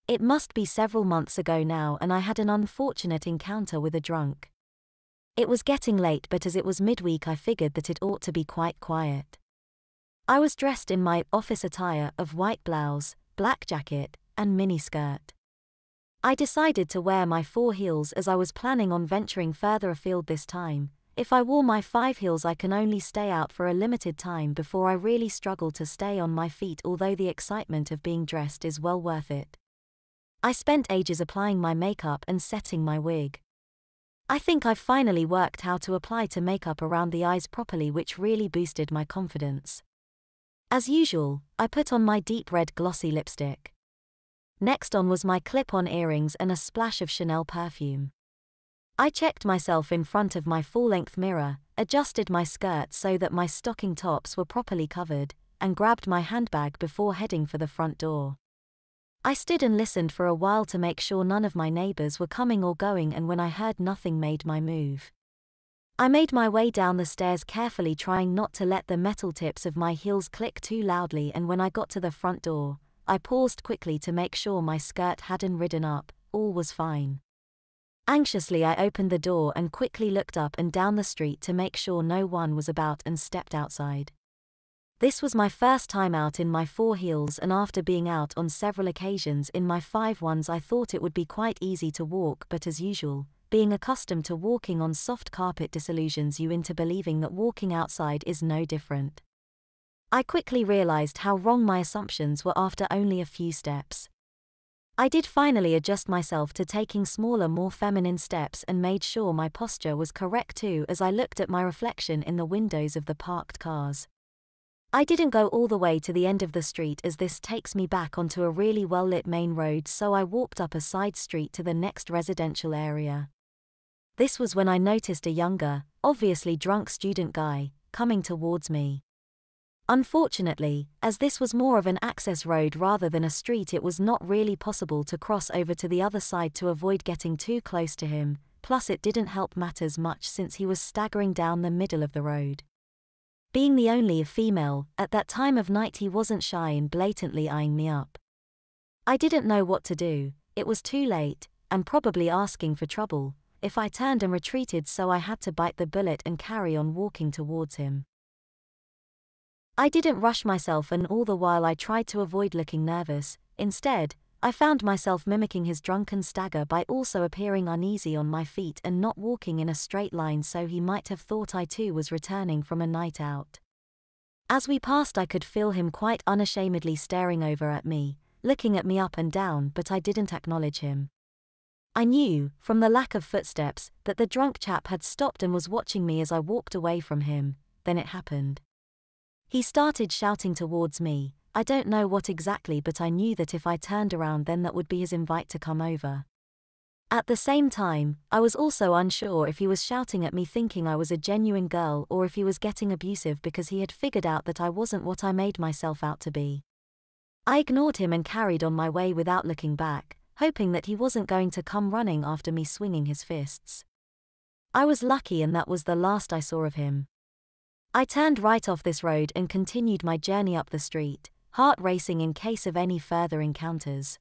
It must be several months ago now, and I had an unfortunate encounter with a drunk. It was getting late, but as it was midweek I figured that it ought to be quite quiet. I was dressed in my office attire of white blouse, black jacket, and miniskirt. I decided to wear my 4 heels as I was planning on venturing further afield this time. If I wore my 5 heels I can only stay out for a limited time before I really struggle to stay on my feet, although the excitement of being dressed is well worth it. I spent ages applying my makeup and setting my wig. I think I've finally worked how to apply to makeup around the eyes properly, which really boosted my confidence. As usual, I put on my deep red glossy lipstick. Next on was my clip-on earrings and a splash of Chanel perfume. I checked myself in front of my full-length mirror, adjusted my skirt so that my stocking tops were properly covered, and grabbed my handbag before heading for the front door. I stood and listened for a while to make sure none of my neighbors were coming or going, and when I heard nothing, made my move. I made my way down the stairs carefully, trying not to let the metal tips of my heels click too loudly, and when I got to the front door, I paused quickly to make sure my skirt hadn't ridden up. All was fine. Anxiously I opened the door and quickly looked up and down the street to make sure no one was about and stepped outside. This was my first time out in my 4 heels, and after being out on several occasions in my 5 ones I thought it would be quite easy to walk, but as usual, being accustomed to walking on soft carpet disillusions you into believing that walking outside is no different. I quickly realized how wrong my assumptions were after only a few steps. I did finally adjust myself to taking smaller, more feminine steps and made sure my posture was correct too as I looked at my reflection in the windows of the parked cars. I didn't go all the way to the end of the street as this takes me back onto a really well-lit main road, so I walked up a side street to the next residential area. This was when I noticed a younger, obviously drunk student guy, coming towards me. Unfortunately, as this was more of an access road rather than a street, it was not really possible to cross over to the other side to avoid getting too close to him, plus it didn't help matters much since he was staggering down the middle of the road. Being the only female, at that time of night he wasn't shy in blatantly eyeing me up. I didn't know what to do. It was too late, and probably asking for trouble, if I turned and retreated, so I had to bite the bullet and carry on walking towards him. I didn't rush myself, and all the while I tried to avoid looking nervous. Instead, I found myself mimicking his drunken stagger by also appearing uneasy on my feet and not walking in a straight line, so he might have thought I too was returning from a night out. As we passed I could feel him quite unashamedly staring over at me, looking at me up and down, but I didn't acknowledge him. I knew, from the lack of footsteps, that the drunk chap had stopped and was watching me as I walked away from him. Then it happened. He started shouting towards me. I don't know what exactly, but I knew that if I turned around then that would be his invite to come over. At the same time, I was also unsure if he was shouting at me thinking I was a genuine girl, or if he was getting abusive because he had figured out that I wasn't what I made myself out to be. I ignored him and carried on my way without looking back, hoping that he wasn't going to come running after me swinging his fists. I was lucky, and that was the last I saw of him. I turned right off this road and continued my journey up the street, heart racing in case of any further encounters.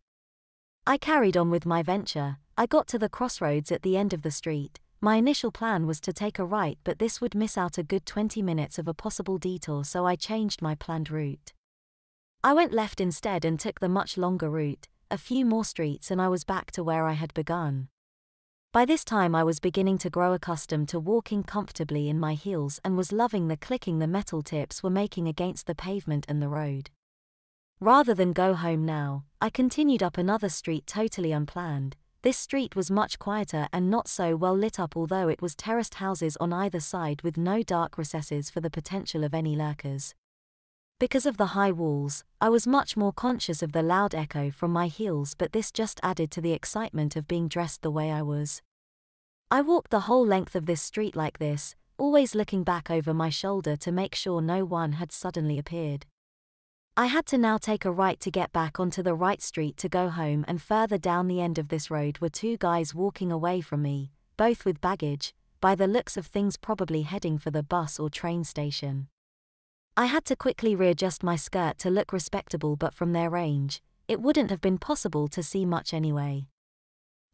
I carried on with my venture. I got to the crossroads at the end of the street. My initial plan was to take a right, but this would miss out a good 20 minutes of a possible detour, so I changed my planned route. I went left instead and took the much longer route, a few more streets, and I was back to where I had begun. By this time I was beginning to grow accustomed to walking comfortably in my heels and was loving the clicking the metal tips were making against the pavement and the road. Rather than go home now, I continued up another street totally unplanned. This street was much quieter and not so well lit up, although it was terraced houses on either side with no dark recesses for the potential of any lurkers. Because of the high walls, I was much more conscious of the loud echo from my heels, but this just added to the excitement of being dressed the way I was. I walked the whole length of this street like this, always looking back over my shoulder to make sure no one had suddenly appeared. I had to now take a right to get back onto the right street to go home, and further down the end of this road were 2 guys walking away from me, both with baggage, by the looks of things probably heading for the bus or train station. I had to quickly readjust my skirt to look respectable, but from their range, it wouldn't have been possible to see much anyway.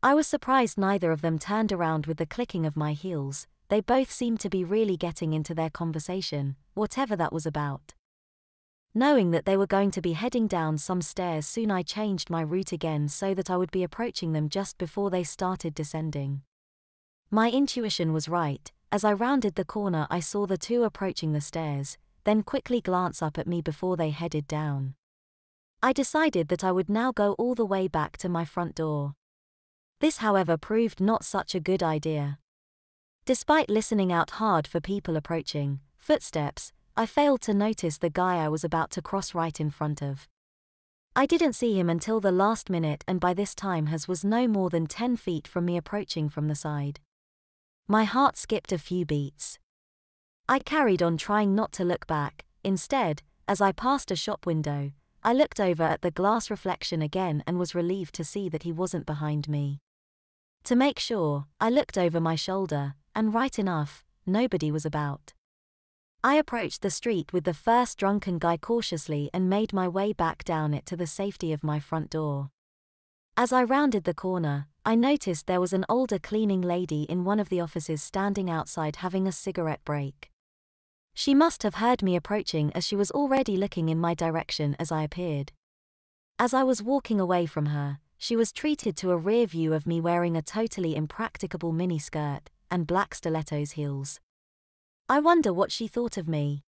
I was surprised neither of them turned around with the clicking of my heels. They both seemed to be really getting into their conversation, whatever that was about. Knowing that they were going to be heading down some stairs soon, I changed my route again so that I would be approaching them just before they started descending. My intuition was right. As I rounded the corner, I saw the two approaching the stairs, then quickly glance up at me before they headed down. I decided that I would now go all the way back to my front door. This, however, proved not such a good idea. Despite listening out hard for people approaching, footsteps, I failed to notice the guy I was about to cross right in front of. I didn't see him until the last minute, and by this time Has was no more than 10 feet from me, approaching from the side. My heart skipped a few beats. I carried on trying not to look back. Instead, as I passed a shop window, I looked over at the glass reflection again and was relieved to see that he wasn't behind me. To make sure, I looked over my shoulder, and right enough, nobody was about. I approached the street with the first drunken guy cautiously and made my way back down it to the safety of my front door. As I rounded the corner, I noticed there was an older cleaning lady in one of the offices standing outside having a cigarette break. She must have heard me approaching, as she was already looking in my direction as I appeared. As I was walking away from her, she was treated to a rear view of me wearing a totally impracticable miniskirt and black stilettos heels. I wonder what she thought of me.